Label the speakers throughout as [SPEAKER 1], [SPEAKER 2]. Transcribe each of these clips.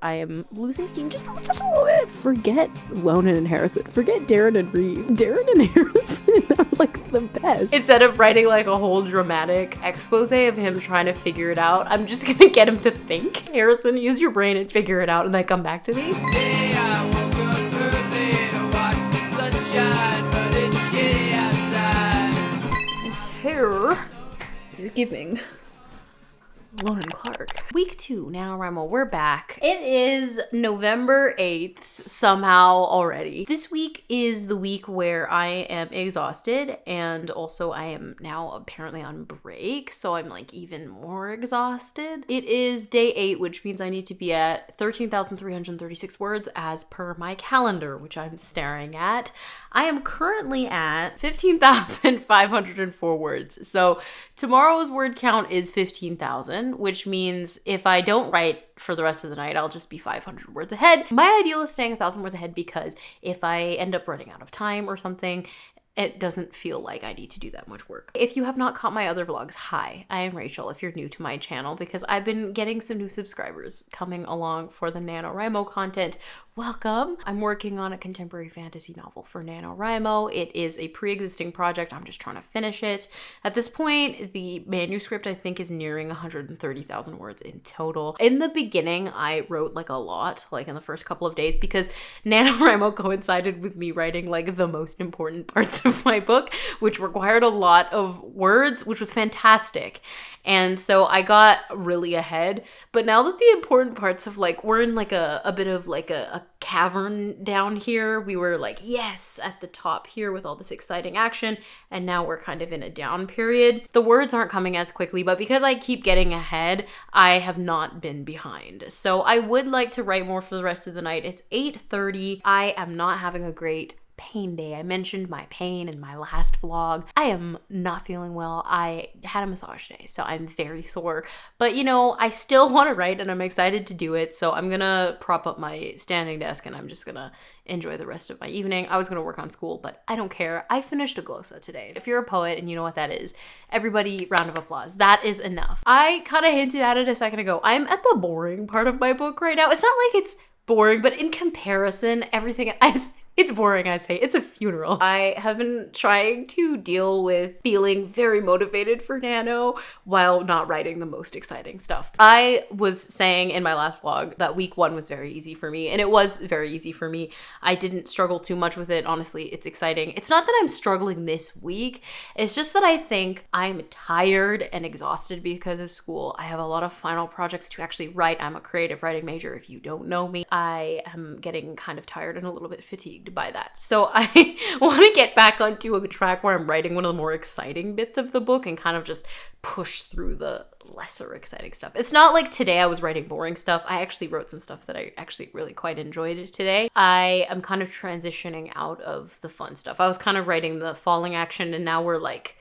[SPEAKER 1] I am losing steam just a little bit. Forget Lonan and Harrison. Forget Darren and Reeve. Darren and Harrison are like the best. Instead of writing like a whole dramatic expose of him trying to figure it out, I'm just gonna get him to think. Harrison, use your brain and figure it out and then come back to me. Today I woke up early to watch the sunshine, but it's shitty outside. His hair is giving Lonan Clark. Week 2, NaNoWriMo, we're back. It is November 8th somehow already. This week is the week where I am exhausted, and also I am now apparently on break, so I'm like even more exhausted. It is day 8, which means I need to be at 13,336 words as per my calendar, which I'm staring at. I am currently at 15,504 words. So tomorrow's word count is 15,000, which means if I don't write for the rest of the night, I'll just be 500 words ahead. My ideal is staying 1,000 words ahead because if I end up running out of time or something, it doesn't feel like I need to do that much work. If you have not caught my other vlogs, hi, I am Rachel if you're new to my channel because I've been getting some new subscribers coming along for the NaNoWriMo content. Welcome. I'm working on a contemporary fantasy novel for NaNoWriMo. It is a pre-existing project. I'm just trying to finish it. At this point, the manuscript I think is nearing 130,000 words in total. In the beginning, I wrote like a lot, like in the first couple of days, because NaNoWriMo coincided with me writing like the most important parts of my book, which required a lot of words, which was fantastic. And so I got really ahead. But now that the important parts of like, we're in like a bit of like a cavern down here. We were like, yes, at the top here with all this exciting action. And now we're kind of in a down period. The words aren't coming as quickly, but because I keep getting ahead, I have not been behind. So I would like to write more for the rest of the night. It's 8:30. I am not having a great pain day. I mentioned my pain in my last vlog. I am not feeling well. I had a massage today, so I'm very sore. But you know, I still want to write and I'm excited to do it. So I'm gonna prop up my standing desk and I'm just gonna enjoy the rest of my evening. I was gonna work on school, but I don't care. I finished a glosa today. If you're a poet and you know what that is, everybody, round of applause. That is enough. I kind of hinted at it a second ago. I'm at the boring part of my book right now. It's not like it's boring, but in comparison, everything it's boring, I say. It's a funeral. I have been trying to deal with feeling very motivated for Nano while not writing the most exciting stuff. I was saying in my last vlog that week 1 was very easy for me, and it was very easy for me. I didn't struggle too much with it. Honestly, it's exciting. It's not that I'm struggling this week. It's just that I think I'm tired and exhausted because of school. I have a lot of final projects to actually write. I'm a creative writing major. If you don't know me, I am getting kind of tired and a little bit fatigued by that. So I want to get back onto a track where I'm writing one of the more exciting bits of the book and kind of just push through the lesser exciting stuff. It's not like today I was writing boring stuff. I actually wrote some stuff that I actually really quite enjoyed today. I am kind of transitioning out of the fun stuff. I was kind of writing the falling action and now we're like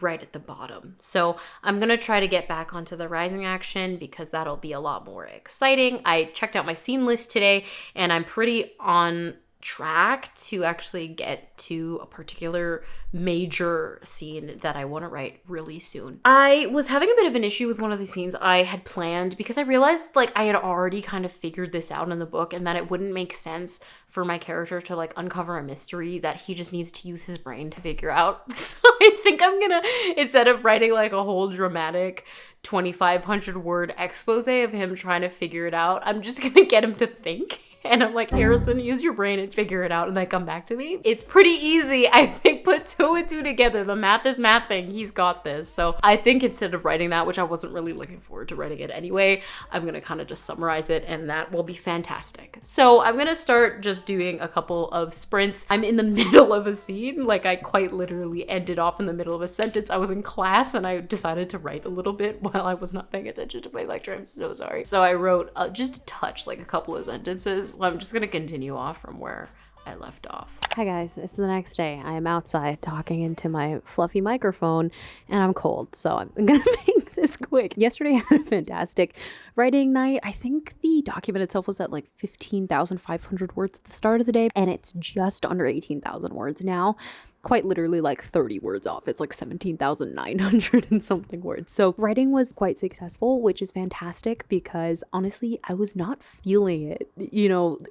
[SPEAKER 1] right at the bottom. So I'm gonna try to get back onto the rising action because that'll be a lot more exciting. I checked out my scene list today and I'm pretty on track to actually get to a particular major scene that I want to write really soon. I was having a bit of an issue with one of the scenes I had planned because I realized like I had already kind of figured this out in the book and that it wouldn't make sense for my character to like uncover a mystery that he just needs to use his brain to figure out. So I think I'm gonna, instead of writing like a whole dramatic 2,500 word expose of him trying to figure it out, I'm just gonna get him to think. And I'm like, Harrison, use your brain and figure it out and then come back to me. It's pretty easy. I think put 2 and 2 together. The math is mathing. He's got this. So I think instead of writing that, which I wasn't really looking forward to writing it anyway, I'm going to kind of just summarize it and that will be fantastic. So I'm going to start just doing a couple of sprints. I'm in the middle of a scene. Like I quite literally ended off in the middle of a sentence. I was in class and I decided to write a little bit while I was not paying attention to my lecture. I'm so sorry. So I wrote just a touch, like a couple of sentences. So I'm just gonna continue off from where I left off. Hi guys, it's the next day. I am outside talking into my fluffy microphone and I'm cold, so I'm gonna make this quick. Yesterday I had a fantastic writing night. I think the document itself was at like 15,500 words at the start of the day and it's just under 18,000 words now. quite literally like 30 words off. It's like 17,900 and something words. So writing was quite successful, which is fantastic because honestly, I was not feeling it.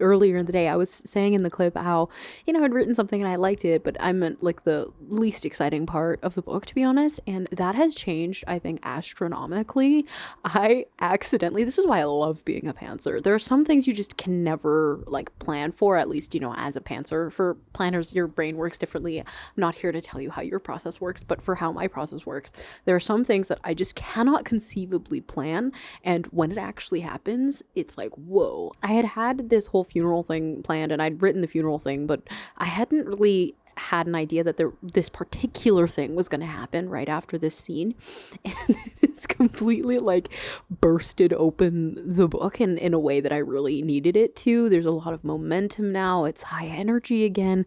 [SPEAKER 1] Earlier in the day, I was saying in the clip how, I'd written something and I liked it, but I meant like the least exciting part of the book, to be honest. And that has changed, I think, astronomically. This is why I love being a pantser. There are some things you just can never like plan for, at least, as a pantser. For planners, your brain works differently. I'm not here to tell you how your process works, but for how my process works, there are some things that I just cannot conceivably plan. And when it actually happens, it's like, whoa. I had this whole funeral thing planned and I'd written the funeral thing, but I hadn't really had an idea that this particular thing was going to happen right after this scene, and it's completely like bursted open the book in a way that I really needed it to. There's a lot of momentum now. It's high energy again.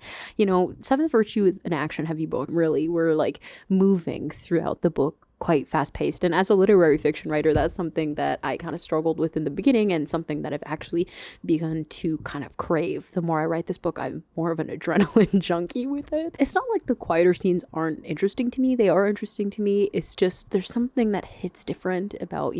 [SPEAKER 1] Seventh Virtue is an action heavy book, really. We're like moving throughout the book quite fast-paced, and as a literary fiction writer, that's something that I kind of struggled with in the beginning and something that I've actually begun to kind of crave. The more I write this book, I'm more of an adrenaline junkie with it. It's not like the quieter scenes aren't interesting to me. They are interesting to me. It's just there's something that hits different about,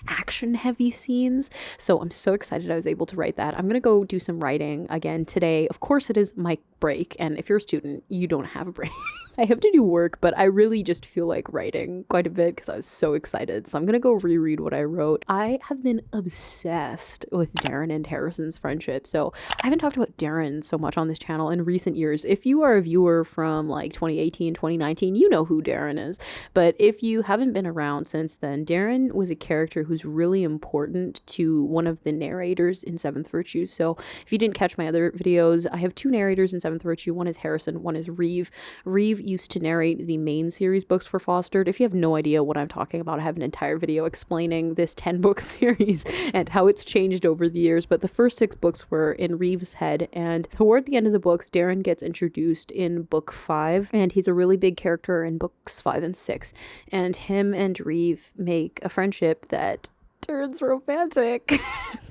[SPEAKER 1] action heavy scenes. So I'm so excited I was able to write that. I'm gonna go do some writing again today. Of course, it is my break, and if you're a student, you don't have a break. I have to do work, but I really just feel like writing quite a bit because I was so excited. So I'm gonna go reread what I wrote. I have been obsessed with Darren and Harrison's friendship. So I haven't talked about Darren so much on this channel in recent years. If you are a viewer from like 2018, 2019, you know who Darren is. But if you haven't been around since then, Darren was a character who's really important to one of the narrators in Seventh Virtue. So if you didn't catch my other videos, I have two narrators in Seventh Virtue. One is Harrison, one is Reeve. Reeve used to narrate the main series books for Fostered. If you have no idea what I'm talking about, I have an entire video explaining this 10-book series and how it's changed over the years. But the first 6 books were in Reeve's head, and toward the end of the books, Darren gets introduced in book 5, and he's a really big character in books 5 and 6. And him and Reeve make a friendship that turns romantic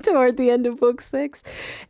[SPEAKER 1] toward the end of book 6.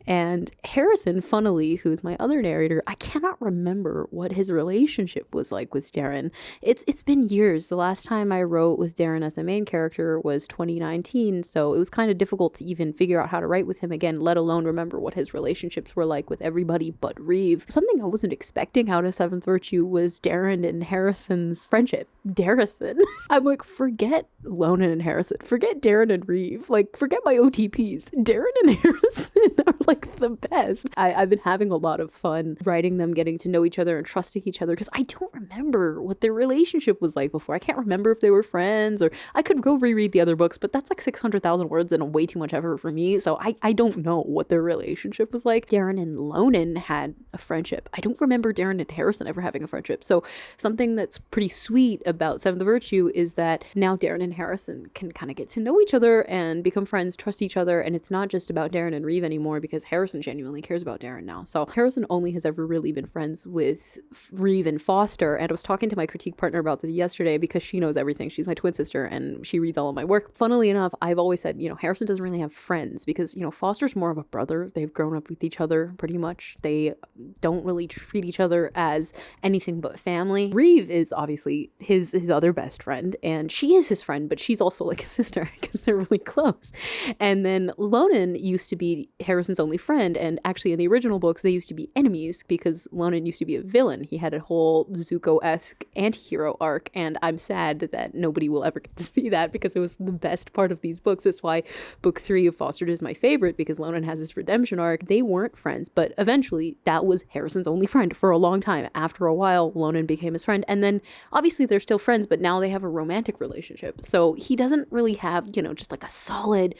[SPEAKER 1] And Harrison, funnily, who's my other narrator, I cannot remember what his relationship was like with Darren. It's been years. The last time I wrote with Darren as the main character was 2019, so it was kind of difficult to even figure out how to write with him again, let alone remember what his relationships were like with everybody but Reeve. Something I wasn't expecting out of Seventh Virtue was Darren and Harrison's friendship. Darrison. I'm like, forget Lonan and Harrison. Forget Darren and Reeve. Like, forget my OTPs. Darren and Harrison are like the best. I've been having a lot of fun writing them, getting to know each other and trusting each other, because I don't remember what their relationship was like before. I can't remember if they were friends, or I could go reread the other books, but that's like 600,000 words and way too much effort for me. So I don't know what their relationship was like. Darren and Lonan had a friendship. I don't remember Darren and Harrison ever having a friendship. So something that's pretty sweet about Seventh Virtue is that now Darren and Harrison can kind of get to know each other and become friends, trust each other, and it's not just about Darren and Reeve anymore, because Harrison genuinely cares about Darren now. So Harrison only has ever really been friends with Reeve and Foster, and I was talking to my critique partner about this yesterday because she knows everything. She's my twin sister and she reads all of my work. Funnily enough, I've always said, Harrison doesn't really have friends because, Foster's more of a brother. They've grown up with each other pretty much. They don't really treat each other as anything but family. Reeve is obviously his other best friend, and she is his friend, but she's also like a sister because they're really close. And then Lonan used to be Harrison's only friend, and actually in the original books they used to be enemies because Lonan used to be a villain. He had a whole Zuko-esque anti-hero arc, and I'm sad that nobody will ever get to see that because it was the best part of these books. That's why book 3 of Fostered is my favorite, because Lonan has this redemption arc. They weren't friends, but eventually that was Harrison's only friend for a long time. After a while, Lonan became his friend, and then obviously they're still friends, but now they have a romantic relationship. So he doesn't really have, just like a solid,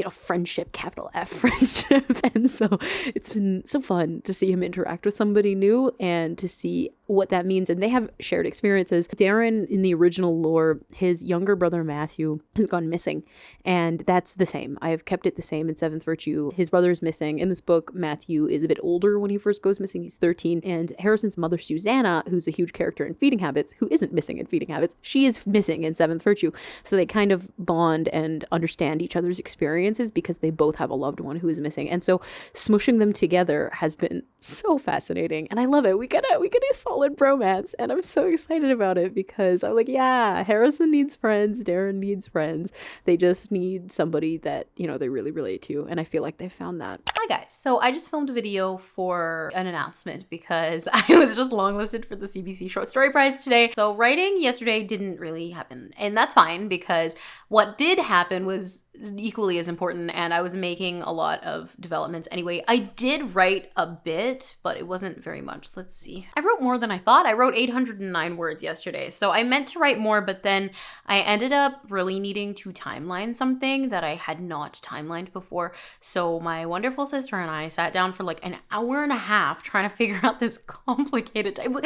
[SPEAKER 1] friendship, capital F friendship. And so it's been so fun to see him interact with somebody new and to see what that means. And they have shared experiences. Darren, in the original lore, his younger brother Matthew has gone missing, and that's the same. I have kept it the same in Seventh Virtue. His brother is missing. In this book, Matthew is a bit older when he first goes missing. He's 13, and Harrison's mother, Susanna, who's a huge character in Feeding Habits, who isn't missing in Feeding Habits, she is missing in Seventh Virtue. So they kind of bond and understand each other's experiences experiences because they both have a loved one who is missing. And so smooshing them together has been so fascinating. And I love it. We get a solid bromance. And I'm so excited about it because I'm like, yeah, Harrison needs friends. Darren needs friends. They just need somebody that, you know, they really relate to. And I feel like they found that. Hi guys. So I just filmed a video for an announcement because I was just longlisted for the CBC Short Story Prize today. So writing yesterday didn't really happen. And that's fine because what did happen was equally as important, and I was making a lot of developments anyway. I did write a bit, but it wasn't very much. So let's see. I wrote more than I thought. I wrote 809 words yesterday. So I meant to write more, but then I ended up really needing to timeline something that I had not timelined before. So my wonderful sister and I sat down for like an hour and a half trying to figure out this complicated I don't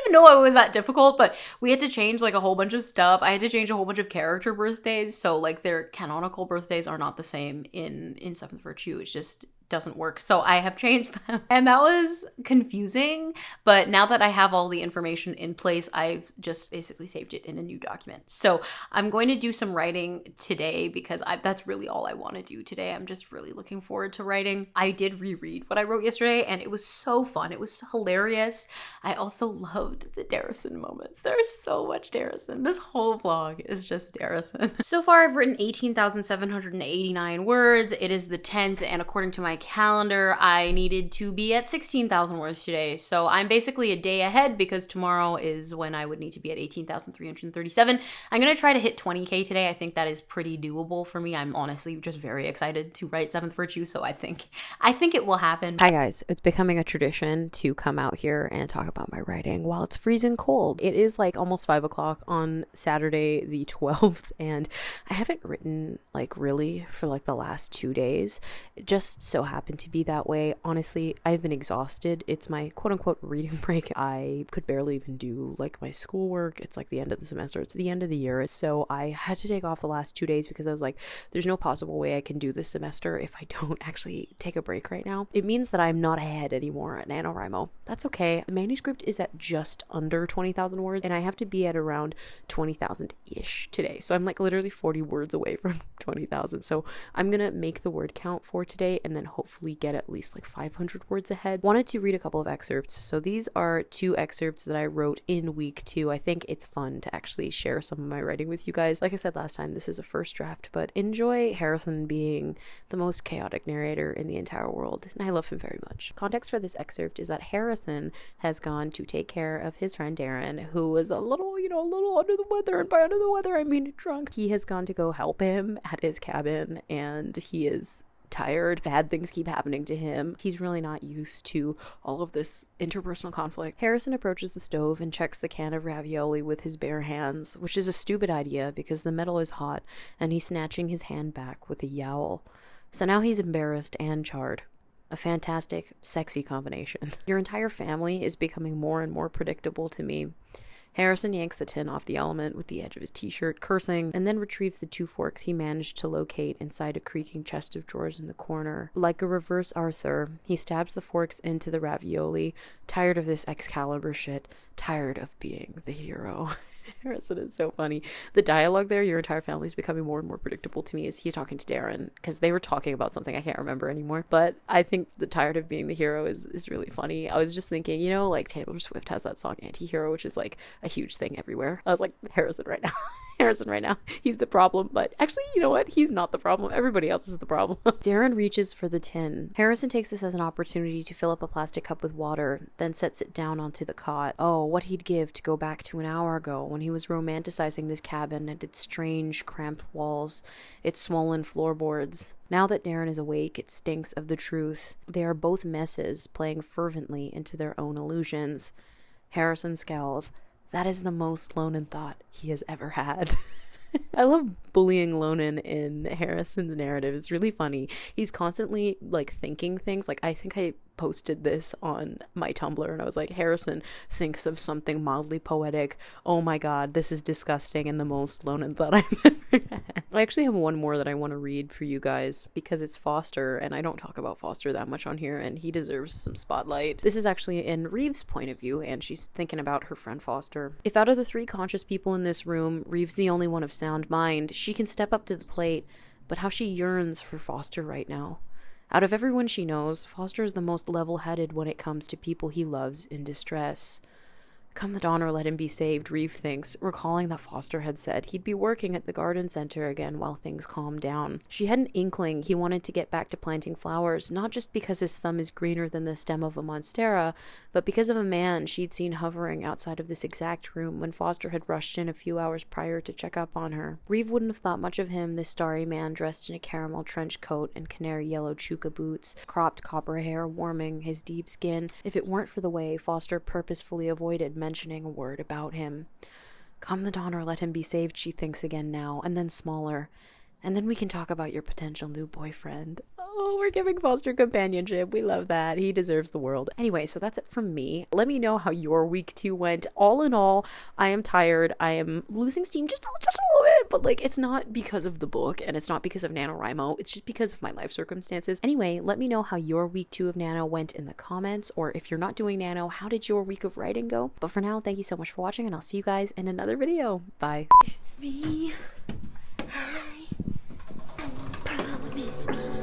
[SPEAKER 1] even know it was that difficult, but we had to change like a whole bunch of stuff. I had to change a whole bunch of character birthdays. So like their canonical birthdays are not the same in Seventh Virtue. It just doesn't work. So I have changed them. And that was confusing. But now that I have all the information in place, I've just basically saved it in a new document. So I'm going to do some writing today because that's really all I want to do today. I'm just really looking forward to writing. I did reread what I wrote yesterday and it was so fun. It was so hilarious. I also loved the Darrison moments. There's so much Darrison. This whole vlog is just Darrison. So far I've written 18,789 words. It is the 10th, and according to my calendar, I needed to be at 16,000 words today. So I'm basically a day ahead because tomorrow is when I would need to be at 18,337. I'm going to try to hit 20K today. I think that is pretty doable for me. I'm honestly just very excited to write Seventh Virtue, so I think it will happen. Hi guys, it's becoming a tradition to come out here and talk about my writing while it's freezing cold. It is like almost 5 o'clock on Saturday the 12th, and I haven't written like really for like the last 2 days. It just so happened to be that way. Honestly, I've been exhausted. It's my quote-unquote reading break. I could barely even do like my schoolwork. It's like the end of the semester. It's the end of the year. So I had to take off the last 2 days because I was like, there's no possible way I can do this semester if I don't actually take a break right now. It means that I'm not ahead anymore at NaNoWriMo. That's okay. The manuscript is at just under 20,000 words and I have to be at around 20,000-ish today. So I'm like literally 40 words away from 20,000. So I'm gonna make the word count for today and then hopefully get at least like 500 words ahead. Wanted to read a couple of excerpts. So these are 2 excerpts that I wrote in week 2. I think it's fun to actually share some of my writing with you guys. Like I said last time, this is a first draft, but enjoy Harrison being the most chaotic narrator in the entire world. And I love him very much. Context for this excerpt is that Harrison has gone to take care of his friend Darren, who was a little under the weather. And by under the weather, I mean drunk. He has gone to go help him at his cabin and he is tired. Bad things keep happening to him. He's really not used to all of this interpersonal conflict. Harrison approaches the stove and checks the can of ravioli with his bare hands, which is a stupid idea because the metal is hot and he's snatching his hand back with a yowl. So now he's embarrassed and charred. A fantastic, sexy combination. Your entire family is becoming more and more predictable to me. Harrison yanks the tin off the element with the edge of his t-shirt, cursing, and then retrieves the 2 forks he managed to locate inside a creaking chest of drawers in the corner. Like a reverse Arthur, he stabs the forks into the ravioli, tired of this Excalibur shit, tired of being the hero. Harrison is so funny. The dialogue there, your entire family is becoming more and more predictable to me, is he's talking to Darren because they were talking about something I can't remember anymore. But I think the tired of being the hero is really funny. I was just thinking, you know, like Taylor Swift has that song Anti-Hero, which is like a huge thing everywhere. I was like, Harrison right now. Harrison right now. He's the problem, but actually, you know what? He's not the problem. Everybody else is the problem. Darren reaches for the tin. Harrison takes this as an opportunity to fill up a plastic cup with water, then sets it down onto the cot. Oh, what he'd give to go back to an hour ago when he was romanticizing this cabin and its strange, cramped walls, its swollen floorboards. Now that Darren is awake, it stinks of the truth. They are both messes, playing fervently into their own illusions. Harrison scowls. That is the most Lonan thought he has ever had. I love bullying Lonan in Harrison's narrative. It's really funny. He's constantly like thinking things. Like I think I posted this on my Tumblr and I was like, Harrison thinks of something mildly poetic. Oh my god, this is disgusting and the most Lonan thought I've ever had. I actually have one more that I want to read for you guys because it's Foster and I don't talk about Foster that much on here and he deserves some spotlight. This is actually in Reeve's point of view and she's thinking about her friend Foster. If out of the 3 conscious people in this room, Reeve's the only one of sound mind, she can step up to the plate, but how she yearns for Foster right now. Out of everyone she knows, Foster is the most level-headed when it comes to people he loves in distress. Come the dawn or let him be saved, Reeve thinks, recalling that Foster had said he'd be working at the garden center again while things calmed down. She had an inkling he wanted to get back to planting flowers, not just because his thumb is greener than the stem of a monstera, but because of a man she'd seen hovering outside of this exact room when Foster had rushed in a few hours prior to check up on her. Reeve wouldn't have thought much of him, this starry man dressed in a caramel trench coat and canary yellow chukka boots, cropped copper hair warming his deep skin, if it weren't for the way Foster purposefully avoided mentioning a word about him. Come the dawn or let him be saved, she thinks again now, and then smaller. And then we can talk about your potential new boyfriend. Oh, we're giving Foster companionship. We love that. He deserves the world. Anyway, so that's it from me. Let me know how your week 2 went. All in all, I am tired. I am losing steam just a little bit, but like, it's not because of the book and it's not because of NaNoWriMo. It's just because of my life circumstances. Anyway, let me know how your week 2 of Nano went in the comments, or if you're not doing Nano, how did your week of writing go? But for now, thank you so much for watching, and I'll see you guys in another video. Bye.
[SPEAKER 2] It's me. Hi. It's me.